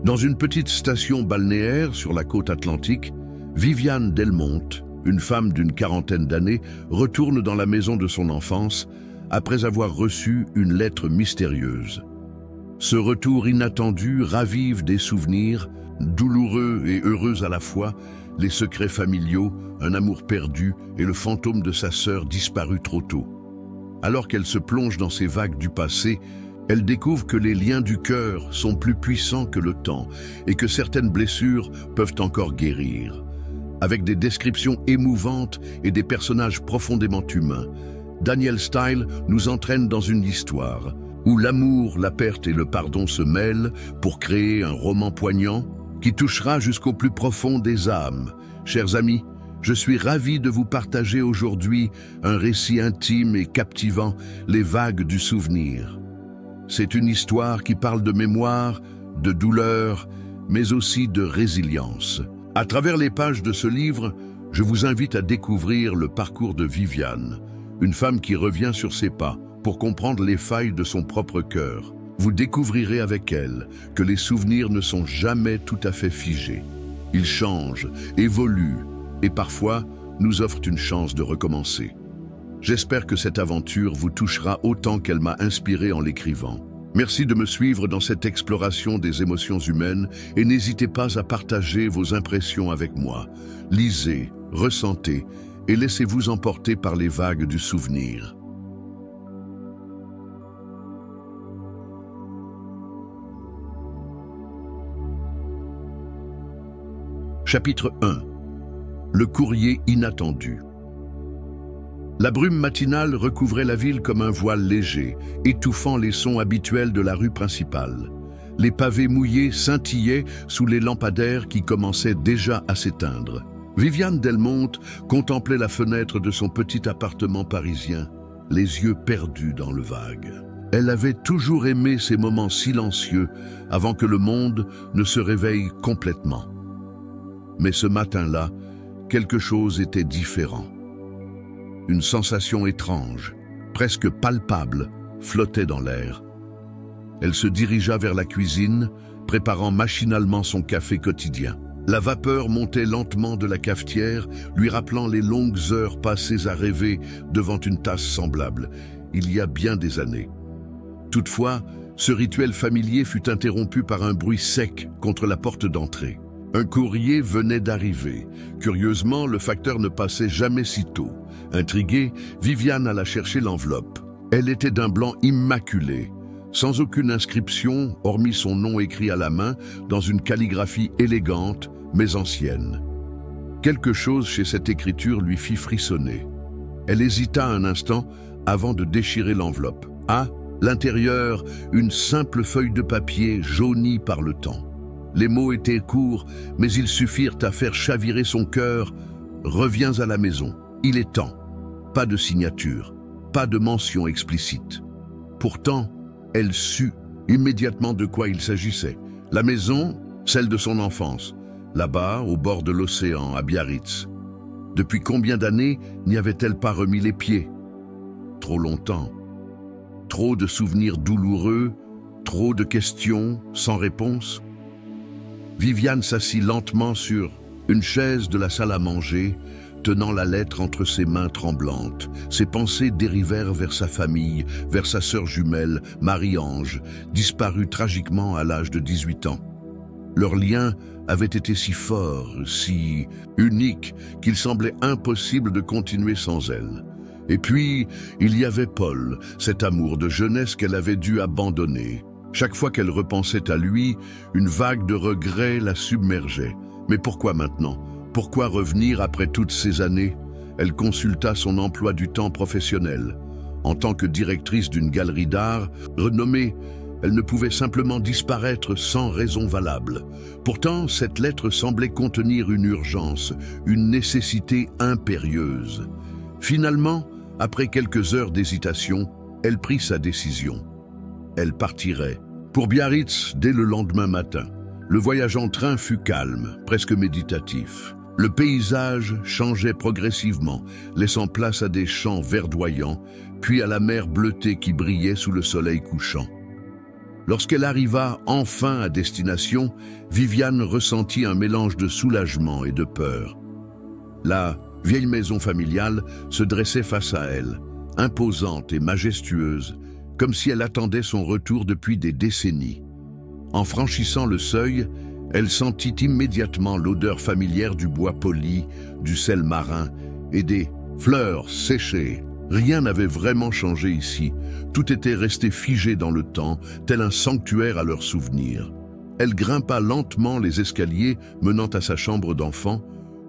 Dans une petite station balnéaire sur la côte atlantique, Viviane Delmonte, une femme d'une quarantaine d'années, retourne dans la maison de son enfance après avoir reçu une lettre mystérieuse. Ce retour inattendu ravive des souvenirs, douloureux et heureux à la fois, les secrets familiaux, un amour perdu et le fantôme de sa sœur disparue trop tôt. Alors qu'elle se plonge dans ces vagues du passé, elle découvre que les liens du cœur sont plus puissants que le temps et que certaines blessures peuvent encore guérir. Avec des descriptions émouvantes et des personnages profondément humains, Danielle Style nous entraîne dans une histoire où l'amour, la perte et le pardon se mêlent pour créer un roman poignant qui touchera jusqu'au plus profond des âmes. Chers amis, je suis ravi de vous partager aujourd'hui un récit intime et captivant, Les vagues du souvenir. C'est une histoire qui parle de mémoire, de douleur, mais aussi de résilience. À travers les pages de ce livre, je vous invite à découvrir le parcours de Viviane, une femme qui revient sur ses pas pour comprendre les failles de son propre cœur. Vous découvrirez avec elle que les souvenirs ne sont jamais tout à fait figés. Ils changent, évoluent et parfois nous offrent une chance de recommencer. J'espère que cette aventure vous touchera autant qu'elle m'a inspiré en l'écrivant. Merci de me suivre dans cette exploration des émotions humaines et n'hésitez pas à partager vos impressions avec moi. Lisez, ressentez et laissez-vous emporter par les vagues du souvenir. Chapitre 1. Le courrier inattendu. La brume matinale recouvrait la ville comme un voile léger, étouffant les sons habituels de la rue principale. Les pavés mouillés scintillaient sous les lampadaires qui commençaient déjà à s'éteindre. Viviane Delmonte contemplait la fenêtre de son petit appartement parisien, les yeux perdus dans le vague. Elle avait toujours aimé ces moments silencieux avant que le monde ne se réveille complètement. Mais ce matin-là, quelque chose était différent. Une sensation étrange, presque palpable, flottait dans l'air. Elle se dirigea vers la cuisine, préparant machinalement son café quotidien. La vapeur montait lentement de la cafetière, lui rappelant les longues heures passées à rêver devant une tasse semblable, il y a bien des années. Toutefois, ce rituel familier fut interrompu par un bruit sec contre la porte d'entrée. Un courrier venait d'arriver. Curieusement, le facteur ne passait jamais si tôt. Intriguée, Viviane alla chercher l'enveloppe. Elle était d'un blanc immaculé, sans aucune inscription, hormis son nom écrit à la main, dans une calligraphie élégante, mais ancienne. Quelque chose chez cette écriture lui fit frissonner. Elle hésita un instant avant de déchirer l'enveloppe. À l'intérieur, une simple feuille de papier jaunie par le temps. Les mots étaient courts, mais ils suffirent à faire chavirer son cœur. « Reviens à la maison, il est temps. » Pas de signature, pas de mention explicite. Pourtant, elle sut immédiatement de quoi il s'agissait. La maison, celle de son enfance, là-bas, au bord de l'océan, à Biarritz. Depuis combien d'années n'y avait-elle pas remis les pieds? Trop longtemps. Trop de souvenirs douloureux, trop de questions sans réponse. Viviane s'assit lentement sur une chaise de la salle à manger, tenant la lettre entre ses mains tremblantes. Ses pensées dérivèrent vers sa famille, vers sa sœur jumelle, Marie-Ange, disparue tragiquement à l'âge de 18 ans. Leur lien avait été si fort, si unique, qu'il semblait impossible de continuer sans elle. Et puis, il y avait Paul, cet amour de jeunesse qu'elle avait dû abandonner. Chaque fois qu'elle repensait à lui, une vague de regrets la submergeait. Mais pourquoi maintenant? Pourquoi revenir après toutes ces années? Elle consulta son emploi du temps professionnel. En tant que directrice d'une galerie d'art renommée, elle ne pouvait simplement disparaître sans raison valable. Pourtant, cette lettre semblait contenir une urgence, une nécessité impérieuse. Finalement, après quelques heures d'hésitation, elle prit sa décision. Elle partirait. Pour Biarritz, dès le lendemain matin. Le voyage en train fut calme, presque méditatif. Le paysage changeait progressivement, laissant place à des champs verdoyants, puis à la mer bleutée qui brillait sous le soleil couchant. Lorsqu'elle arriva enfin à destination, Viviane ressentit un mélange de soulagement et de peur. La vieille maison familiale se dressait face à elle, imposante et majestueuse, comme si elle attendait son retour depuis des décennies. En franchissant le seuil, elle sentit immédiatement l'odeur familière du bois poli, du sel marin et des fleurs séchées. Rien n'avait vraiment changé ici. Tout était resté figé dans le temps, tel un sanctuaire à leurs souvenirs. Elle grimpa lentement les escaliers menant à sa chambre d'enfant,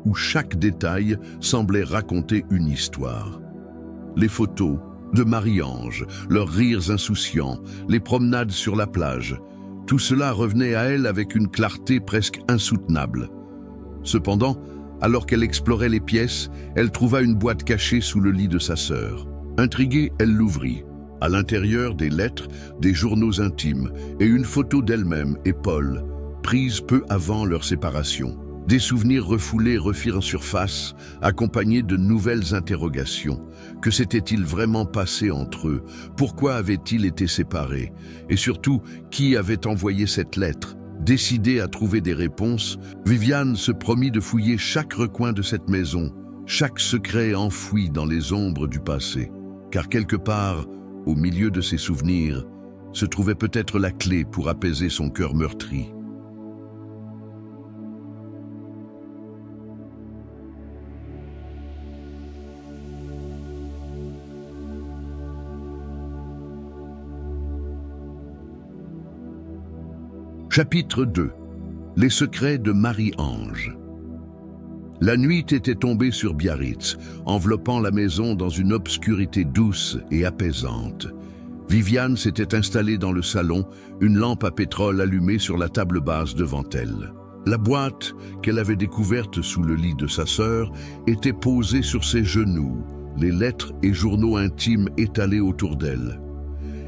où chaque détail semblait raconter une histoire. Les photos de Marie-Ange, leurs rires insouciants, les promenades sur la plage, tout cela revenait à elle avec une clarté presque insoutenable. Cependant, alors qu'elle explorait les pièces, elle trouva une boîte cachée sous le lit de sa sœur. Intriguée, elle l'ouvrit. À l'intérieur, des lettres, des journaux intimes et une photo d'elle-même et Paul, prise peu avant leur séparation. Des souvenirs refoulés refirent surface, accompagnés de nouvelles interrogations. Que s'était-il vraiment passé entre eux? Pourquoi avaient-ils été séparés? Et surtout, qui avait envoyé cette lettre? Décidée à trouver des réponses, Viviane se promit de fouiller chaque recoin de cette maison, chaque secret enfoui dans les ombres du passé. Car quelque part, au milieu de ses souvenirs, se trouvait peut-être la clé pour apaiser son cœur meurtri. Chapitre 2. Les secrets de Marie-Ange. La nuit était tombée sur Biarritz, enveloppant la maison dans une obscurité douce et apaisante. Viviane s'était installée dans le salon, une lampe à pétrole allumée sur la table basse devant elle. La boîte, qu'elle avait découverte sous le lit de sa sœur, était posée sur ses genoux, les lettres et journaux intimes étalés autour d'elle.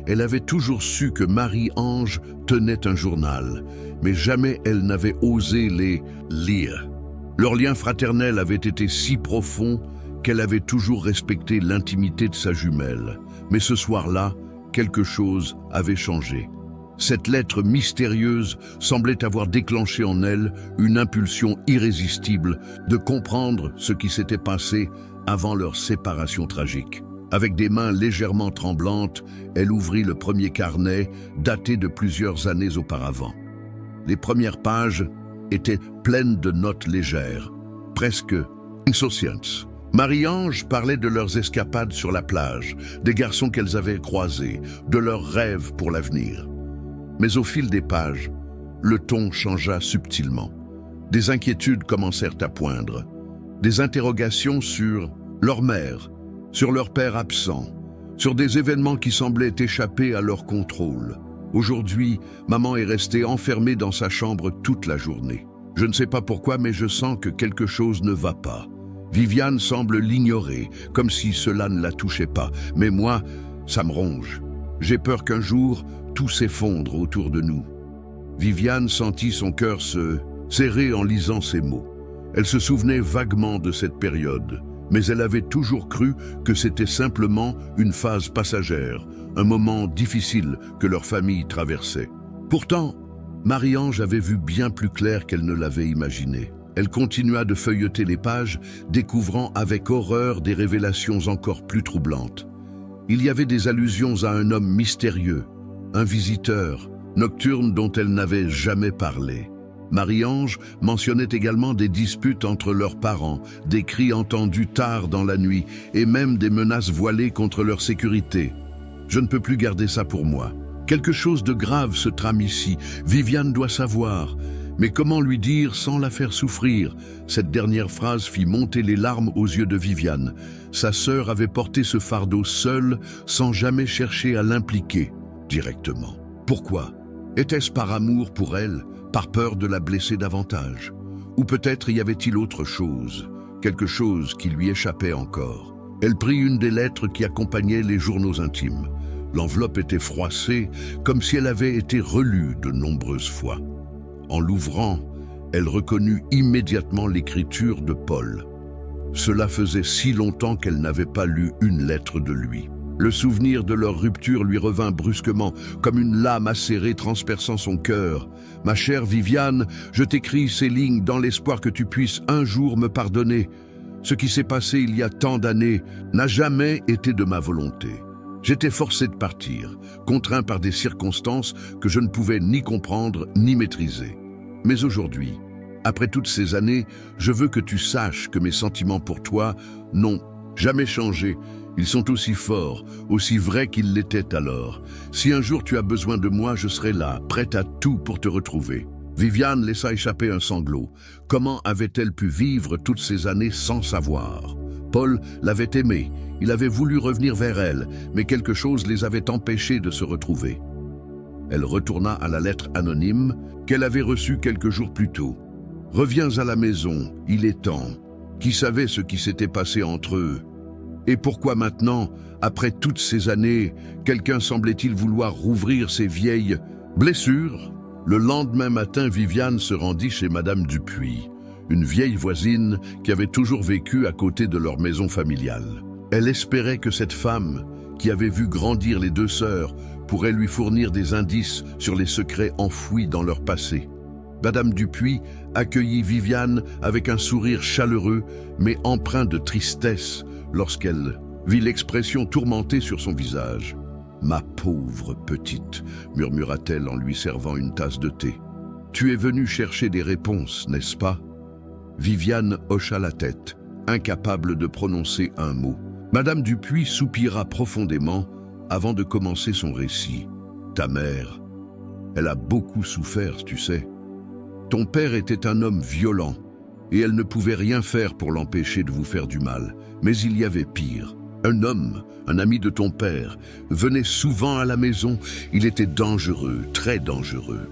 Elle avait toujours su que Marie-Ange tenait un journal, mais jamais elle n'avait osé les lire. Leur lien fraternel avait été si profond qu'elle avait toujours respecté l'intimité de sa jumelle. Mais ce soir-là, quelque chose avait changé. Cette lettre mystérieuse semblait avoir déclenché en elle une impulsion irrésistible de comprendre ce qui s'était passé avant leur séparation tragique. Avec des mains légèrement tremblantes, elle ouvrit le premier carnet, daté de plusieurs années auparavant. Les premières pages étaient pleines de notes légères, presque insouciantes. Marie-Ange parlait de leurs escapades sur la plage, des garçons qu'elles avaient croisés, de leurs rêves pour l'avenir. Mais au fil des pages, le ton changea subtilement. Des inquiétudes commencèrent à poindre, des interrogations sur leur mère, sur leur père absent, sur des événements qui semblaient échapper à leur contrôle. Aujourd'hui, maman est restée enfermée dans sa chambre toute la journée. Je ne sais pas pourquoi, mais je sens que quelque chose ne va pas. Viviane semble l'ignorer, comme si cela ne la touchait pas. Mais moi, ça me ronge. J'ai peur qu'un jour, tout s'effondre autour de nous. Viviane sentit son cœur se serrer en lisant ces mots. Elle se souvenait vaguement de cette période, mais elle avait toujours cru que c'était simplement une phase passagère, un moment difficile que leur famille traversait. Pourtant, Marie-Ange avait vu bien plus clair qu'elle ne l'avait imaginé. Elle continua de feuilleter les pages, découvrant avec horreur des révélations encore plus troublantes. Il y avait des allusions à un homme mystérieux, un visiteur, nocturne dont elle n'avait jamais parlé. Marie-Ange mentionnait également des disputes entre leurs parents, des cris entendus tard dans la nuit et même des menaces voilées contre leur sécurité. Je ne peux plus garder ça pour moi. Quelque chose de grave se trame ici. Viviane doit savoir. Mais comment lui dire sans la faire souffrir? Cette dernière phrase fit monter les larmes aux yeux de Viviane. Sa sœur avait porté ce fardeau seule, sans jamais chercher à l'impliquer directement. Pourquoi? Était-ce par amour pour elle, par peur de la blesser davantage? Ou peut-être y avait-il autre chose, quelque chose qui lui échappait encore? Elle prit une des lettres qui accompagnaient les journaux intimes. L'enveloppe était froissée, comme si elle avait été relue de nombreuses fois. En l'ouvrant, elle reconnut immédiatement l'écriture de Paul. Cela faisait si longtemps qu'elle n'avait pas lu une lettre de lui. Le souvenir de leur rupture lui revint brusquement, comme une lame acérée transperçant son cœur. « Ma chère Viviane, je t'écris ces lignes dans l'espoir que tu puisses un jour me pardonner. Ce qui s'est passé il y a tant d'années n'a jamais été de ma volonté. J'étais forcé de partir, contraint par des circonstances que je ne pouvais ni comprendre ni maîtriser. Mais aujourd'hui, après toutes ces années, je veux que tu saches que mes sentiments pour toi n'ont jamais changé. Ils sont aussi forts, aussi vrais qu'ils l'étaient alors. Si un jour tu as besoin de moi, je serai là, prête à tout pour te retrouver. » Viviane laissa échapper un sanglot. Comment avait-elle pu vivre toutes ces années sans savoir? Paul l'avait aimée, il avait voulu revenir vers elle, mais quelque chose les avait empêchés de se retrouver. Elle retourna à la lettre anonyme qu'elle avait reçue quelques jours plus tôt. « Reviens à la maison, il est temps. » Qui savait ce qui s'était passé entre eux? Et pourquoi maintenant, après toutes ces années, quelqu'un semblait-il vouloir rouvrir ses vieilles blessures? Le lendemain matin, Viviane se rendit chez Madame Dupuis, une vieille voisine qui avait toujours vécu à côté de leur maison familiale. Elle espérait que cette femme, qui avait vu grandir les deux sœurs, pourrait lui fournir des indices sur les secrets enfouis dans leur passé. Madame Dupuis accueillit Viviane avec un sourire chaleureux, mais empreint de tristesse, lorsqu'elle vit l'expression tourmentée sur son visage. « Ma pauvre petite » murmura-t-elle en lui servant une tasse de thé. « Tu es venue chercher des réponses, n'est-ce pas ?» Viviane hocha la tête, incapable de prononcer un mot. Madame Dupuis soupira profondément avant de commencer son récit. « Ta mère, elle a beaucoup souffert, tu sais. Ton père était un homme violent, et elle ne pouvait rien faire pour l'empêcher de vous faire du mal. Mais il y avait pire. Un homme, un ami de ton père, venait souvent à la maison. Il était dangereux, très dangereux. »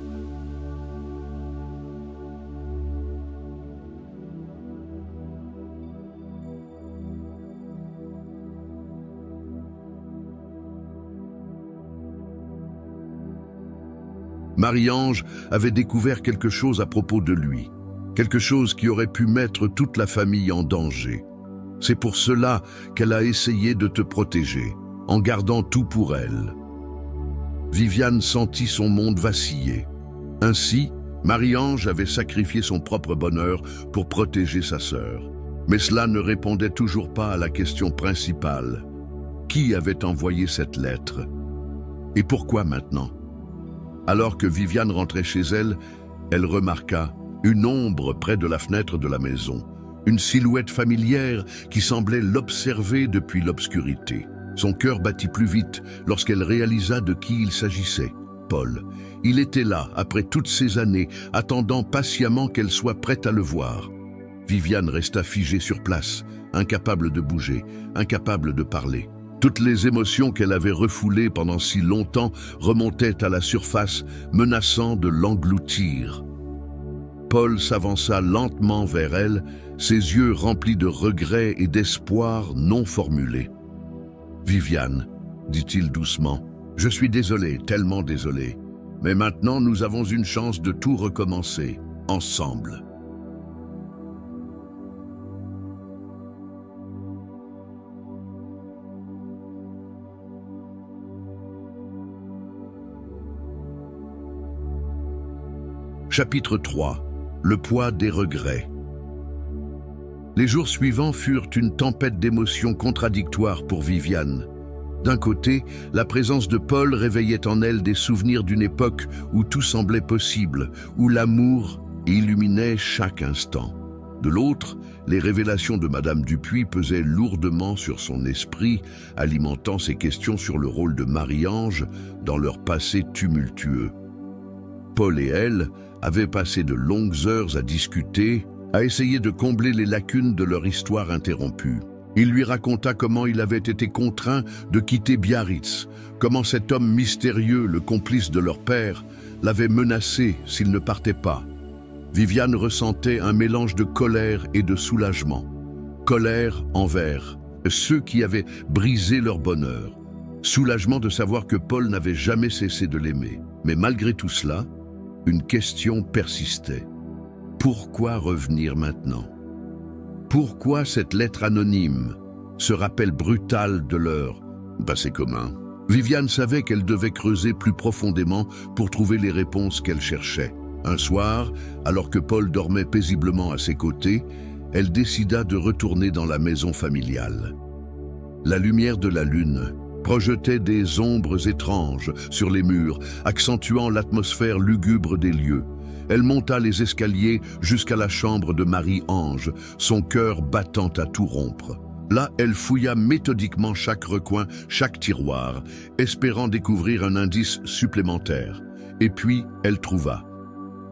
Marie-Ange avait découvert quelque chose à propos de lui, quelque chose qui aurait pu mettre toute la famille en danger. C'est pour cela qu'elle a essayé de te protéger, en gardant tout pour elle. Viviane sentit son monde vaciller. Ainsi, Marie-Ange avait sacrifié son propre bonheur pour protéger sa sœur. Mais cela ne répondait toujours pas à la question principale. Qui avait envoyé cette lettre? Et pourquoi maintenant? Alors que Viviane rentrait chez elle, elle remarqua une ombre près de la fenêtre de la maison, une silhouette familière qui semblait l'observer depuis l'obscurité. Son cœur battit plus vite lorsqu'elle réalisa de qui il s'agissait. Paul. Il était là, après toutes ces années, attendant patiemment qu'elle soit prête à le voir. Viviane resta figée sur place, incapable de bouger, incapable de parler. Toutes les émotions qu'elle avait refoulées pendant si longtemps remontaient à la surface, menaçant de l'engloutir. Paul s'avança lentement vers elle, ses yeux remplis de regrets et d'espoir non formulés. « Viviane, » dit-il doucement, « je suis désolé, tellement désolé. Mais maintenant, nous avons une chance de tout recommencer, ensemble. » Chapitre 3. Le poids des regrets. Les jours suivants furent une tempête d'émotions contradictoires pour Viviane. D'un côté, la présence de Paul réveillait en elle des souvenirs d'une époque où tout semblait possible, où l'amour illuminait chaque instant. De l'autre, les révélations de Madame Dupuis pesaient lourdement sur son esprit, alimentant ses questions sur le rôle de Marie-Ange dans leur passé tumultueux. Paul et elle avaient passé de longues heures à discuter, à essayer de combler les lacunes de leur histoire interrompue. Il lui raconta comment il avait été contraint de quitter Biarritz, comment cet homme mystérieux, le complice de leur père, l'avait menacé s'il ne partait pas. Viviane ressentait un mélange de colère et de soulagement. Colère envers ceux qui avaient brisé leur bonheur. Soulagement de savoir que Paul n'avait jamais cessé de l'aimer. Mais malgré tout cela, une question persistait. Pourquoi revenir maintenant? Pourquoi cette lettre anonyme, ce rappel brutal de leur Passé commun. Viviane savait qu'elle devait creuser plus profondément pour trouver les réponses qu'elle cherchait. Un soir, alors que Paul dormait paisiblement à ses côtés, elle décida de retourner dans la maison familiale. La lumière de la lune projetait des ombres étranges sur les murs, accentuant l'atmosphère lugubre des lieux. Elle monta les escaliers jusqu'à la chambre de Marie-Ange, son cœur battant à tout rompre. Là, elle fouilla méthodiquement chaque recoin, chaque tiroir, espérant découvrir un indice supplémentaire. Et puis, elle trouva.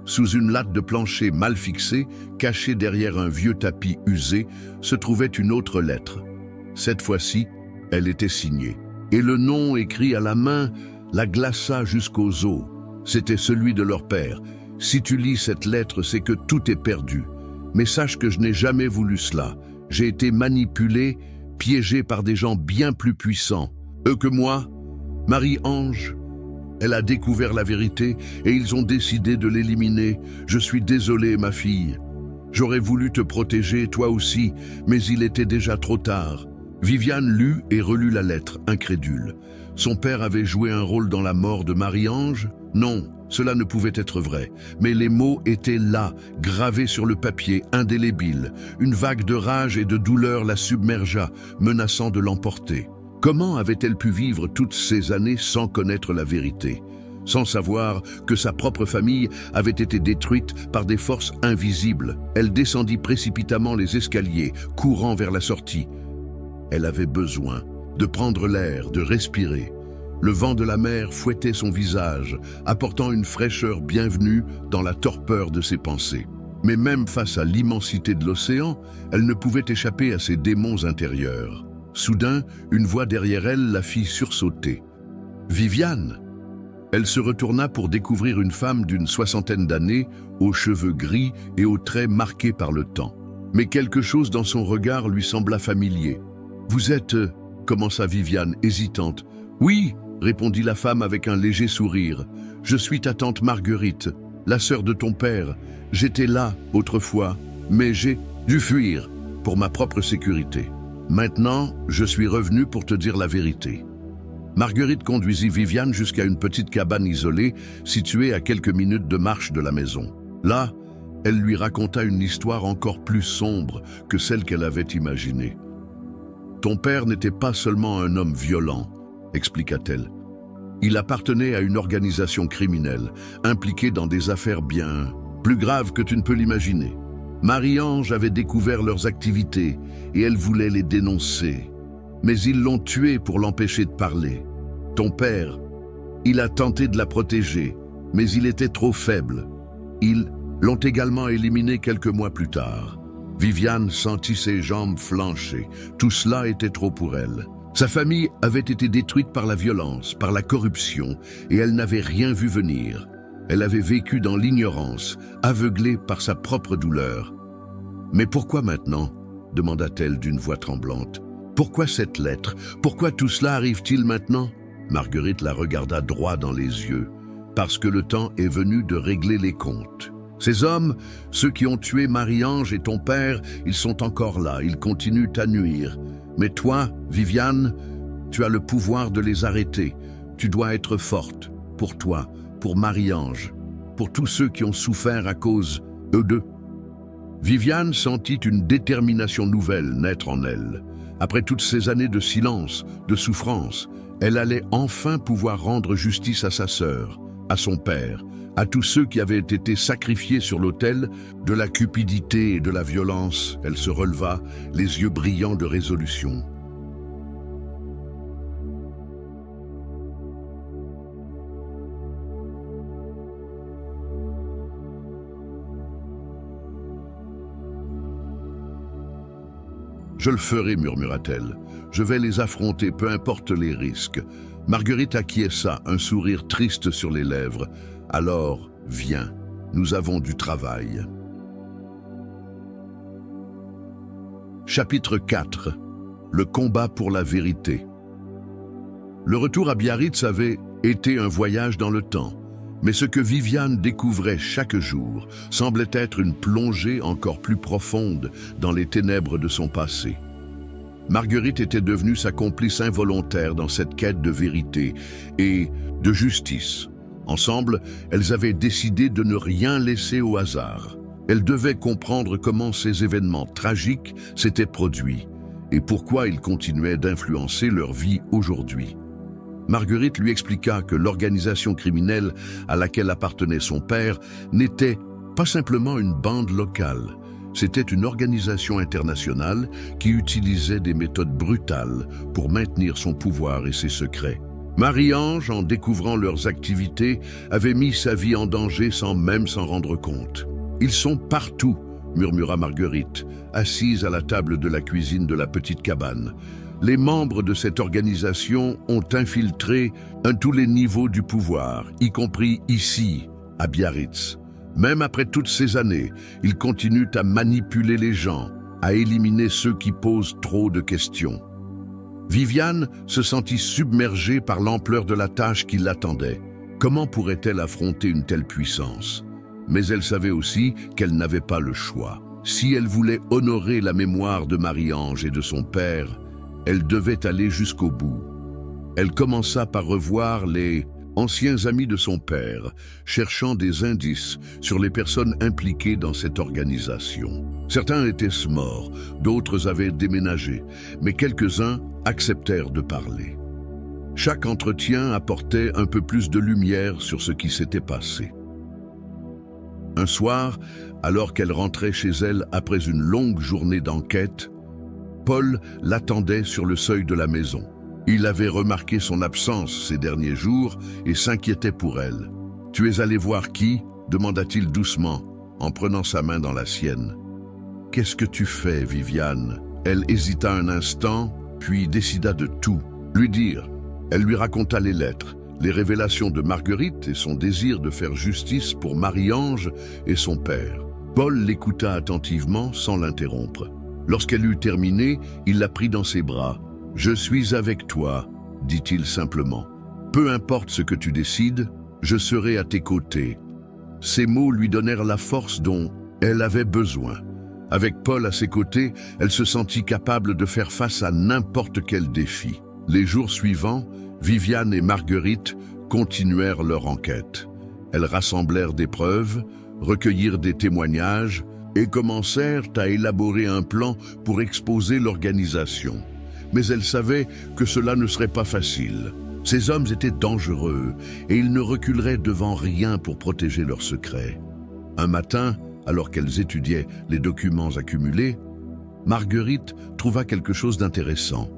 Sous une latte de plancher mal fixée, cachée derrière un vieux tapis usé, se trouvait une autre lettre. Cette fois-ci, elle était signée. Et le nom écrit à la main la glaça jusqu'aux os. C'était celui de leur père. Si tu lis cette lettre, c'est que tout est perdu. Mais sache que je n'ai jamais voulu cela. J'ai été manipulé, piégé par des gens bien plus puissants. Eux que moi, Marie-Ange, elle a découvert la vérité et ils ont décidé de l'éliminer. Je suis désolé, ma fille. J'aurais voulu te protéger, toi aussi, mais il était déjà trop tard. Viviane lut et relut la lettre, incrédule. Son père avait joué un rôle dans la mort de Marie-Ange? Non, cela ne pouvait être vrai. Mais les mots étaient là, gravés sur le papier, indélébiles. Une vague de rage et de douleur la submergea, menaçant de l'emporter. Comment avait-elle pu vivre toutes ces années sans connaître la vérité, sans savoir que sa propre famille avait été détruite par des forces invisibles? Elle descendit précipitamment les escaliers, courant vers la sortie. Elle avait besoin de prendre l'air, de respirer. Le vent de la mer fouettait son visage, apportant une fraîcheur bienvenue dans la torpeur de ses pensées. Mais même face à l'immensité de l'océan, elle ne pouvait échapper à ses démons intérieurs. Soudain, une voix derrière elle la fit sursauter. Viviane! Elle se retourna pour découvrir une femme d'une soixantaine d'années, aux cheveux gris et aux traits marqués par le temps. Mais quelque chose dans son regard lui sembla familier. « Vous êtes... » commença Viviane, hésitante. « Oui !» répondit la femme avec un léger sourire. « Je suis ta tante Marguerite, la sœur de ton père. J'étais là, autrefois, mais j'ai dû fuir pour ma propre sécurité. Maintenant, je suis revenu pour te dire la vérité. » Marguerite conduisit Viviane jusqu'à une petite cabane isolée, située à quelques minutes de marche de la maison. Là, elle lui raconta une histoire encore plus sombre que celle qu'elle avait imaginée. « Ton père n'était pas seulement un homme violent, » expliqua-t-elle. Il appartenait à une organisation criminelle, impliquée dans des affaires bien plus graves que tu ne peux l'imaginer. Marie-Ange avait découvert leurs activités et elle voulait les dénoncer. Mais ils l'ont tué pour l'empêcher de parler. Ton père, il a tenté de la protéger, mais il était trop faible. Ils l'ont également éliminé quelques mois plus tard. Viviane sentit ses jambes flancher. Tout cela était trop pour elle. Sa famille avait été détruite par la violence, par la corruption, et elle n'avait rien vu venir. Elle avait vécu dans l'ignorance, aveuglée par sa propre douleur. « Mais pourquoi maintenant ?» demanda-t-elle d'une voix tremblante. « Pourquoi cette lettre? Pourquoi tout cela arrive-t-il maintenant ?» Marguerite la regarda droit dans les yeux. « Parce que le temps est venu de régler les comptes. Ces hommes, ceux qui ont tué Marie-Ange et ton père, ils sont encore là, ils continuent à nuire. Mais toi, Viviane, tu as le pouvoir de les arrêter. Tu dois être forte, pour toi, pour Marie-Ange, pour tous ceux qui ont souffert à cause d'eux. » Viviane sentit une détermination nouvelle naître en elle. Après toutes ces années de silence, de souffrance, elle allait enfin pouvoir rendre justice à sa sœur, à son père, à tous ceux qui avaient été sacrifiés sur l'autel de la cupidité et de la violence. Elle se releva, les yeux brillants de résolution. « Je le ferai, murmura-t-elle. Je vais les affronter, peu importe les risques. » Marguerite acquiesça, un sourire triste sur les lèvres. « Alors, viens, nous avons du travail. » Chapitre 4. Le combat pour la vérité. Le retour à Biarritz avait été un voyage dans le temps, mais ce que Viviane découvrait chaque jour semblait être une plongée encore plus profonde dans les ténèbres de son passé. Marguerite était devenue sa complice involontaire dans cette quête de vérité et de justice. Ensemble, elles avaient décidé de ne rien laisser au hasard. Elles devaient comprendre comment ces événements tragiques s'étaient produits et pourquoi ils continuaient d'influencer leur vie aujourd'hui. Marguerite lui expliqua que l'organisation criminelle à laquelle appartenait son père n'était pas simplement une bande locale. C'était une organisation internationale qui utilisait des méthodes brutales pour maintenir son pouvoir et ses secrets. Marie-Ange, en découvrant leurs activités, avait mis sa vie en danger sans même s'en rendre compte. « Ils sont partout », murmura Marguerite, assise à la table de la cuisine de la petite cabane. Les membres de cette organisation ont infiltré tous les niveaux du pouvoir, y compris ici, à Biarritz. Même après toutes ces années, ils continuent à manipuler les gens, à éliminer ceux qui posent trop de questions. Viviane se sentit submergée par l'ampleur de la tâche qui l'attendait. Comment pourrait-elle affronter une telle puissance? Mais elle savait aussi qu'elle n'avait pas le choix. Si elle voulait honorer la mémoire de Marie-Ange et de son père, elle devait aller jusqu'au bout. Elle commença par revoir les anciens amis de son père, cherchant des indices sur les personnes impliquées dans cette organisation. Certains étaient morts, d'autres avaient déménagé, mais quelques-uns acceptèrent de parler. Chaque entretien apportait un peu plus de lumière sur ce qui s'était passé. Un soir, alors qu'elle rentrait chez elle après une longue journée d'enquête, Paul l'attendait sur le seuil de la maison. Il avait remarqué son absence ces derniers jours et s'inquiétait pour elle. « Tu es allé voir qui ?» demanda-t-il doucement, en prenant sa main dans la sienne. « Qu'est-ce que tu fais, Viviane ?» Elle hésita un instant, puis décida de tout lui dire. Elle lui raconta les lettres, les révélations de Marguerite et son désir de faire justice pour Marie-Ange et son père. Paul l'écouta attentivement sans l'interrompre. Lorsqu'elle eut terminé, il la prit dans ses bras. « Je suis avec toi », dit-il simplement. « Peu importe ce que tu décides, je serai à tes côtés. » Ces mots lui donnèrent la force dont elle avait besoin. Avec Paul à ses côtés, elle se sentit capable de faire face à n'importe quel défi. Les jours suivants, Viviane et Marguerite continuèrent leur enquête. Elles rassemblèrent des preuves, recueillirent des témoignages et commencèrent à élaborer un plan pour exposer l'organisation. Mais elles savaient que cela ne serait pas facile. Ces hommes étaient dangereux et ils ne reculeraient devant rien pour protéger leurs secrets. Un matin, alors qu'elles étudiaient les documents accumulés, Marguerite trouva quelque chose d'intéressant.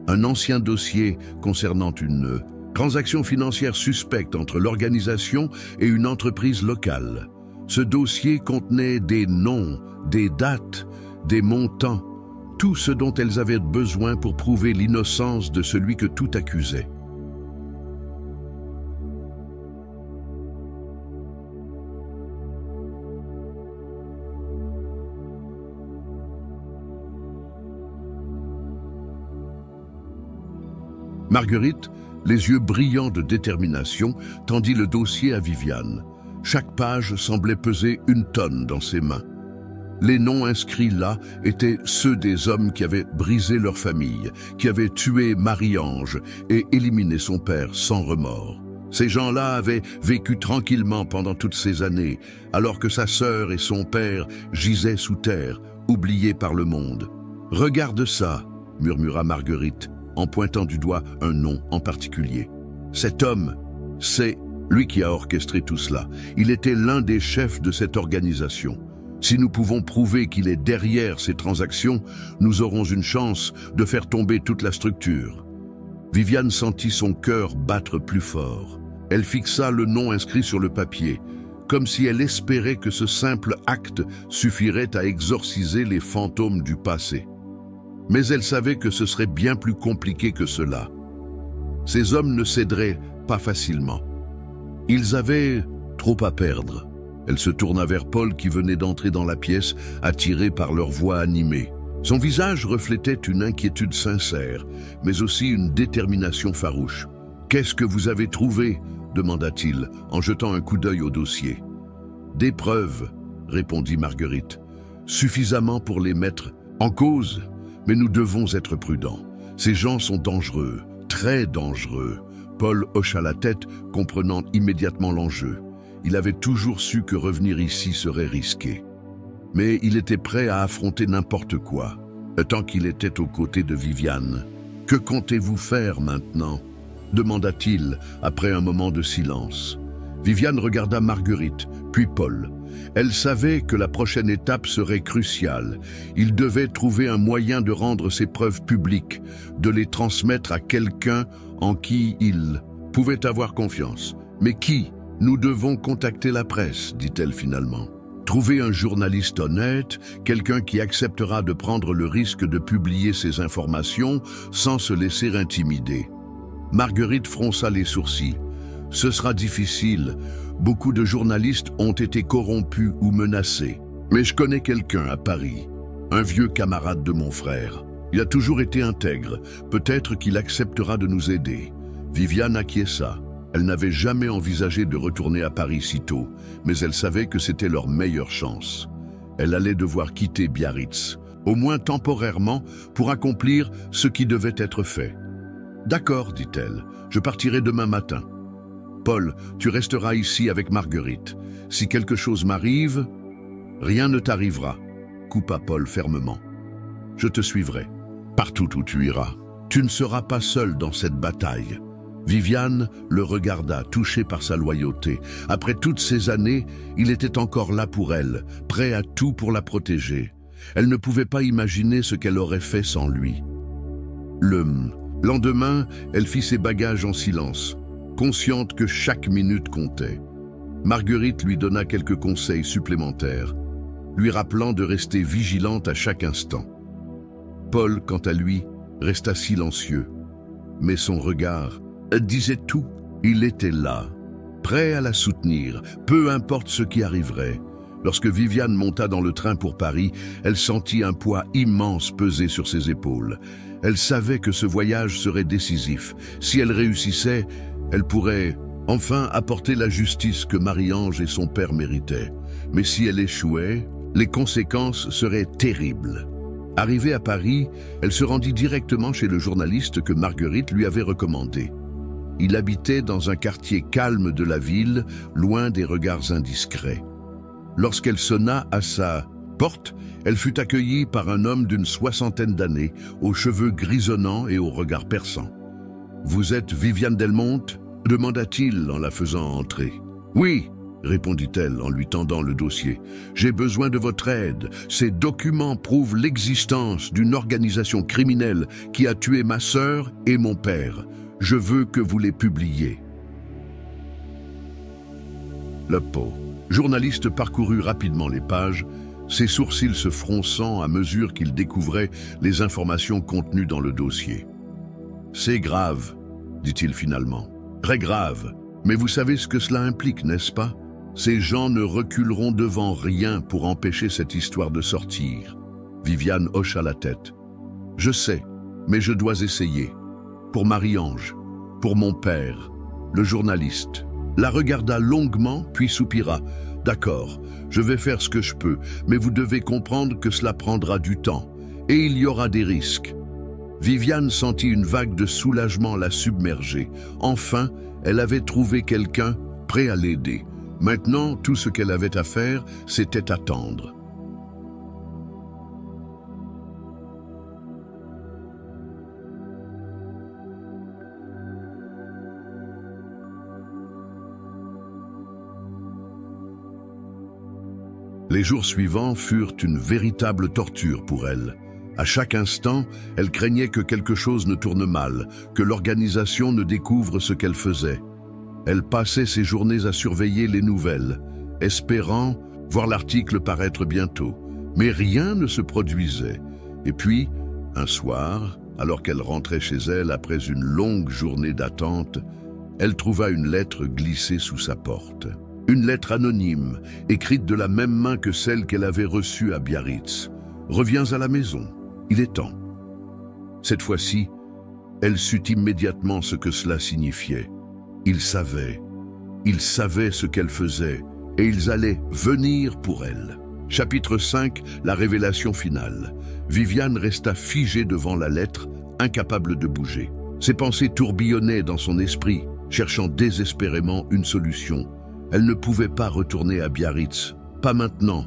Un ancien dossier concernant une transaction financière suspecte entre l'organisation et une entreprise locale. Ce dossier contenait des noms, des dates, des montants, tout ce dont elles avaient besoin pour prouver l'innocence de celui que tout accusait. Marguerite, les yeux brillants de détermination, tendit le dossier à Viviane. Chaque page semblait peser 1 tonne dans ses mains. Les noms inscrits là étaient ceux des hommes qui avaient brisé leur famille, qui avaient tué Marie-Ange et éliminé son père sans remords. Ces gens-là avaient vécu tranquillement pendant toutes ces années, alors que sa sœur et son père gisaient sous terre, oubliés par le monde. « Regarde ça », murmura Marguerite, en pointant du doigt un nom en particulier. Cet homme, c'est lui qui a orchestré tout cela. Il était l'un des chefs de cette organisation. Si nous pouvons prouver qu'il est derrière ces transactions, nous aurons une chance de faire tomber toute la structure. Viviane sentit son cœur battre plus fort. Elle fixa le nom inscrit sur le papier, comme si elle espérait que ce simple acte suffirait à exorciser les fantômes du passé. Mais elle savait que ce serait bien plus compliqué que cela. Ces hommes ne céderaient pas facilement. Ils avaient trop à perdre. Elle se tourna vers Paul qui venait d'entrer dans la pièce, attiré par leur voix animée. Son visage reflétait une inquiétude sincère, mais aussi une détermination farouche. « Qu'est-ce que vous avez trouvé ?» demanda-t-il, en jetant un coup d'œil au dossier. « Des preuves », répondit Marguerite. « Suffisamment pour les mettre en cause. Mais nous devons être prudents. Ces gens sont dangereux, très dangereux. Paul hocha la tête, comprenant immédiatement l'enjeu. Il avait toujours su que revenir ici serait risqué. Mais il était prêt à affronter n'importe quoi, tant qu'il était aux côtés de Viviane. « Que comptez-vous faire maintenant ?» demanda-t-il après un moment de silence. Viviane regarda Marguerite, puis Paul. Elle savait que la prochaine étape serait cruciale. Il devait trouver un moyen de rendre ses preuves publiques, de les transmettre à quelqu'un en qui il pouvait avoir confiance. « Mais qui ? Nous devons contacter la presse, dit-elle finalement. Trouver un journaliste honnête, quelqu'un qui acceptera de prendre le risque de publier ses informations sans se laisser intimider. » Marguerite fronça les sourcils. « Ce sera difficile. Beaucoup de journalistes ont été corrompus ou menacés. Mais je connais quelqu'un à Paris, un vieux camarade de mon frère. Il a toujours été intègre. Peut-être qu'il acceptera de nous aider. » Viviane acquiesça. Elle n'avait jamais envisagé de retourner à Paris si tôt, mais elle savait que c'était leur meilleure chance. Elle allait devoir quitter Biarritz, au moins temporairement, pour accomplir ce qui devait être fait. « D'accord, dit-elle, je partirai demain matin. Paul, tu resteras ici avec Marguerite. Si quelque chose m'arrive, rien ne t'arrivera, » coupa Paul fermement. « Je te suivrai, partout où tu iras. Tu ne seras pas seul dans cette bataille. » Viviane le regarda, touchée par sa loyauté. Après toutes ces années, il était encore là pour elle, prêt à tout pour la protéger. Elle ne pouvait pas imaginer ce qu'elle aurait fait sans lui. Le lendemain, elle fit ses bagages en silence, consciente que chaque minute comptait. Marguerite lui donna quelques conseils supplémentaires, lui rappelant de rester vigilante à chaque instant. Paul, quant à lui, resta silencieux, mais son regard disait tout. Il était là, prêt à la soutenir, peu importe ce qui arriverait. Lorsque Viviane monta dans le train pour Paris, elle sentit un poids immense peser sur ses épaules. Elle savait que ce voyage serait décisif. Si elle réussissait, elle pourrait enfin apporter la justice que Marie-Ange et son père méritaient. Mais si elle échouait, les conséquences seraient terribles. Arrivée à Paris, elle se rendit directement chez le journaliste que Marguerite lui avait recommandé. Il habitait dans un quartier calme de la ville, loin des regards indiscrets. Lorsqu'elle sonna à sa porte, elle fut accueillie par un homme d'une soixantaine d'années, aux cheveux grisonnants et au regard perçant. « Vous êtes Viviane Delmonte ?» demanda-t-il en la faisant entrer. « Oui », répondit-elle en lui tendant le dossier. « J'ai besoin de votre aide. Ces documents prouvent l'existence d'une organisation criminelle qui a tué ma sœur et mon père. Je veux que vous les publiez. » Le journaliste parcourut rapidement les pages, ses sourcils se fronçant à mesure qu'il découvrait les informations contenues dans le dossier. « C'est grave, » dit-il finalement. « Très grave. Mais vous savez ce que cela implique, n'est-ce pas? Ces gens ne reculeront devant rien pour empêcher cette histoire de sortir. » Viviane hocha la tête. « Je sais, mais je dois essayer. Pour Marie-Ange, pour mon père. » Le journaliste la regarda longuement, puis soupira. « D'accord, je vais faire ce que je peux, mais vous devez comprendre que cela prendra du temps, et il y aura des risques. » Viviane sentit une vague de soulagement la submerger. Enfin, elle avait trouvé quelqu'un prêt à l'aider. Maintenant, tout ce qu'elle avait à faire, c'était attendre. Les jours suivants furent une véritable torture pour elle. À chaque instant, elle craignait que quelque chose ne tourne mal, que l'organisation ne découvre ce qu'elle faisait. Elle passait ses journées à surveiller les nouvelles, espérant voir l'article paraître bientôt. Mais rien ne se produisait. Et puis, un soir, alors qu'elle rentrait chez elle après une longue journée d'attente, elle trouva une lettre glissée sous sa porte. Une lettre anonyme, écrite de la même main que celle qu'elle avait reçue à Biarritz. « Reviens à la maison, il est temps. » Cette fois-ci, elle sut immédiatement ce que cela signifiait. Ils savaient ce qu'elle faisait, et ils allaient venir pour elle. Chapitre 5, la révélation finale. Viviane resta figée devant la lettre, incapable de bouger. Ses pensées tourbillonnaient dans son esprit, cherchant désespérément une solution. Elle ne pouvait pas retourner à Biarritz. Pas maintenant,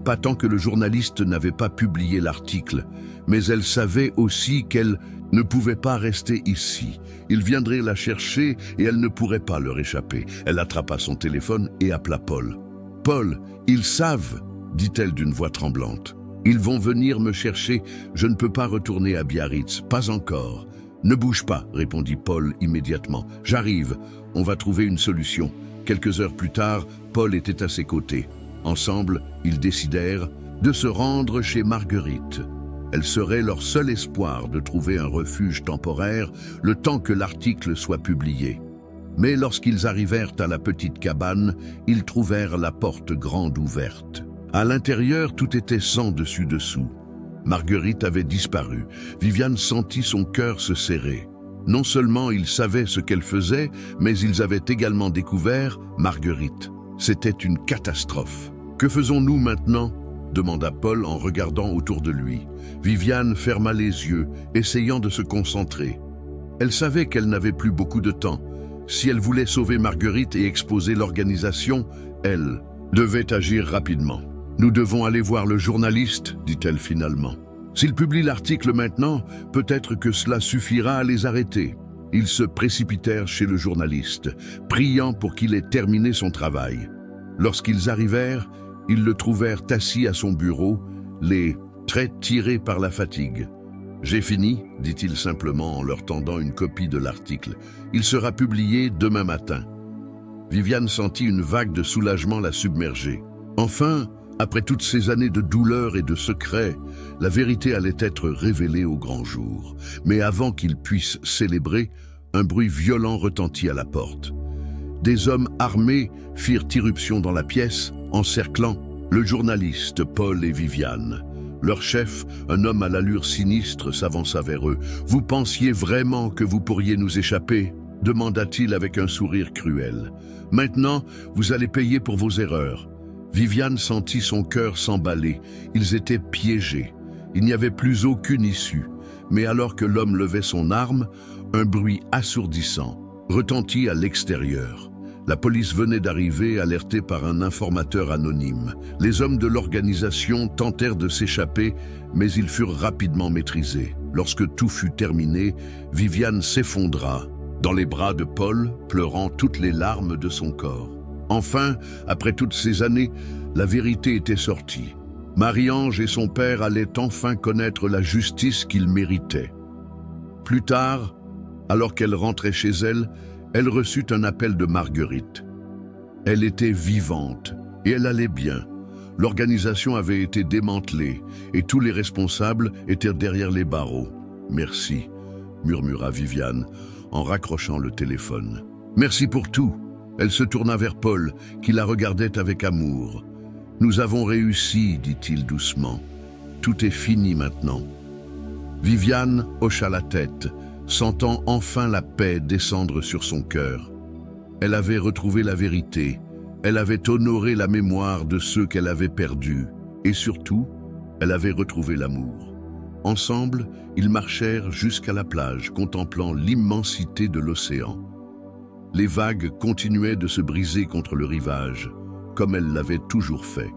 pas tant que le journaliste n'avait pas publié l'article. Mais elle savait aussi qu'elle ne pouvait pas rester ici. Il viendrait la chercher et elle ne pourrait pas leur échapper. Elle attrapa son téléphone et appela Paul. « Paul, ils savent !» dit-elle d'une voix tremblante. « Ils vont venir me chercher. Je ne peux pas retourner à Biarritz. Pas encore. »« Ne bouge pas, » répondit Paul immédiatement. « J'arrive. On va trouver une solution. » Quelques heures plus tard, Paul était à ses côtés. Ensemble, ils décidèrent de se rendre chez Marguerite. Elle serait leur seul espoir de trouver un refuge temporaire le temps que l'article soit publié. Mais lorsqu'ils arrivèrent à la petite cabane, ils trouvèrent la porte grande ouverte. À l'intérieur, tout était sans dessus-dessous. Marguerite avait disparu. Viviane sentit son cœur se serrer. Non seulement ils savaient ce qu'elle faisait, mais ils avaient également découvert Marguerite. C'était une catastrophe. « Que faisons-nous maintenant ?» demanda Paul en regardant autour de lui. Viviane ferma les yeux, essayant de se concentrer. Elle savait qu'elle n'avait plus beaucoup de temps. Si elle voulait sauver Marguerite et exposer l'organisation, elle devait agir rapidement. « Nous devons aller voir le journaliste, dit-elle finalement. S'il publie l'article maintenant, peut-être que cela suffira à les arrêter. » Ils se précipitèrent chez le journaliste, priant pour qu'il ait terminé son travail. Lorsqu'ils arrivèrent, ils le trouvèrent assis à son bureau, les traits tirés par la fatigue. « J'ai fini, dit-il simplement en leur tendant une copie de l'article. Il sera publié demain matin. » Viviane sentit une vague de soulagement la submerger. Enfin, après toutes ces années de douleur et de secret, la vérité allait être révélée au grand jour. Mais avant qu'ils puissent célébrer, un bruit violent retentit à la porte. Des hommes armés firent irruption dans la pièce, encerclant le journaliste Paul et Viviane. Leur chef, un homme à l'allure sinistre, s'avança vers eux. « Vous pensiez vraiment que vous pourriez nous échapper ?» demanda-t-il avec un sourire cruel. « Maintenant, vous allez payer pour vos erreurs. » Viviane sentit son cœur s'emballer. Ils étaient piégés. Il n'y avait plus aucune issue. Mais alors que l'homme levait son arme, un bruit assourdissant retentit à l'extérieur. La police venait d'arriver, alertée par un informateur anonyme. Les hommes de l'organisation tentèrent de s'échapper, mais ils furent rapidement maîtrisés. Lorsque tout fut terminé, Viviane s'effondra dans les bras de Paul, pleurant toutes les larmes de son corps. Enfin, après toutes ces années, la vérité était sortie. Marie-Ange et son père allaient enfin connaître la justice qu'ils méritaient. Plus tard, alors qu'elle rentrait chez elle, elle reçut un appel de Marguerite. Elle était vivante et elle allait bien. L'organisation avait été démantelée et tous les responsables étaient derrière les barreaux. « Merci », murmura Viviane en raccrochant le téléphone. « Merci pour tout. » Elle se tourna vers Paul, qui la regardait avec amour. « Nous avons réussi, dit-il doucement. Tout est fini maintenant. » Viviane hocha la tête, sentant enfin la paix descendre sur son cœur. Elle avait retrouvé la vérité, elle avait honoré la mémoire de ceux qu'elle avait perdus, et surtout, elle avait retrouvé l'amour. Ensemble, ils marchèrent jusqu'à la plage, contemplant l'immensité de l'océan. Les vagues continuaient de se briser contre le rivage, comme elles l'avaient toujours fait.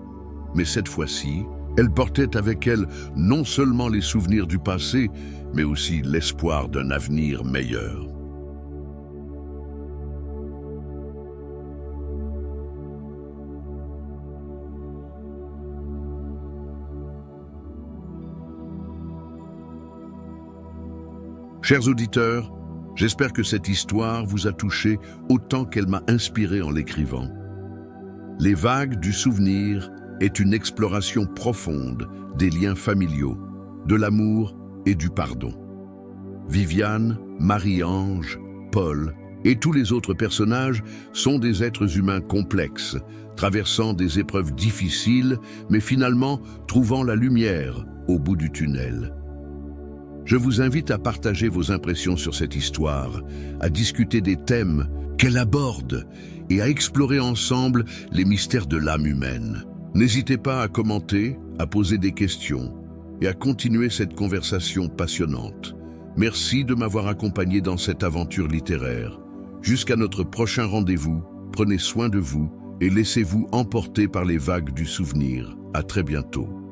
Mais cette fois-ci, elle portait avec elle non seulement les souvenirs du passé, mais aussi l'espoir d'un avenir meilleur. Chers auditeurs, j'espère que cette histoire vous a touché autant qu'elle m'a inspiré en l'écrivant. Les vagues du souvenir est une exploration profonde des liens familiaux, de l'amour et du pardon. Viviane, Marie-Ange, Paul et tous les autres personnages sont des êtres humains complexes, traversant des épreuves difficiles, mais finalement trouvant la lumière au bout du tunnel. Je vous invite à partager vos impressions sur cette histoire, à discuter des thèmes qu'elle aborde et à explorer ensemble les mystères de l'âme humaine. N'hésitez pas à commenter, à poser des questions et à continuer cette conversation passionnante. Merci de m'avoir accompagné dans cette aventure littéraire. Jusqu'à notre prochain rendez-vous, prenez soin de vous et laissez-vous emporter par les vagues du souvenir. À très bientôt.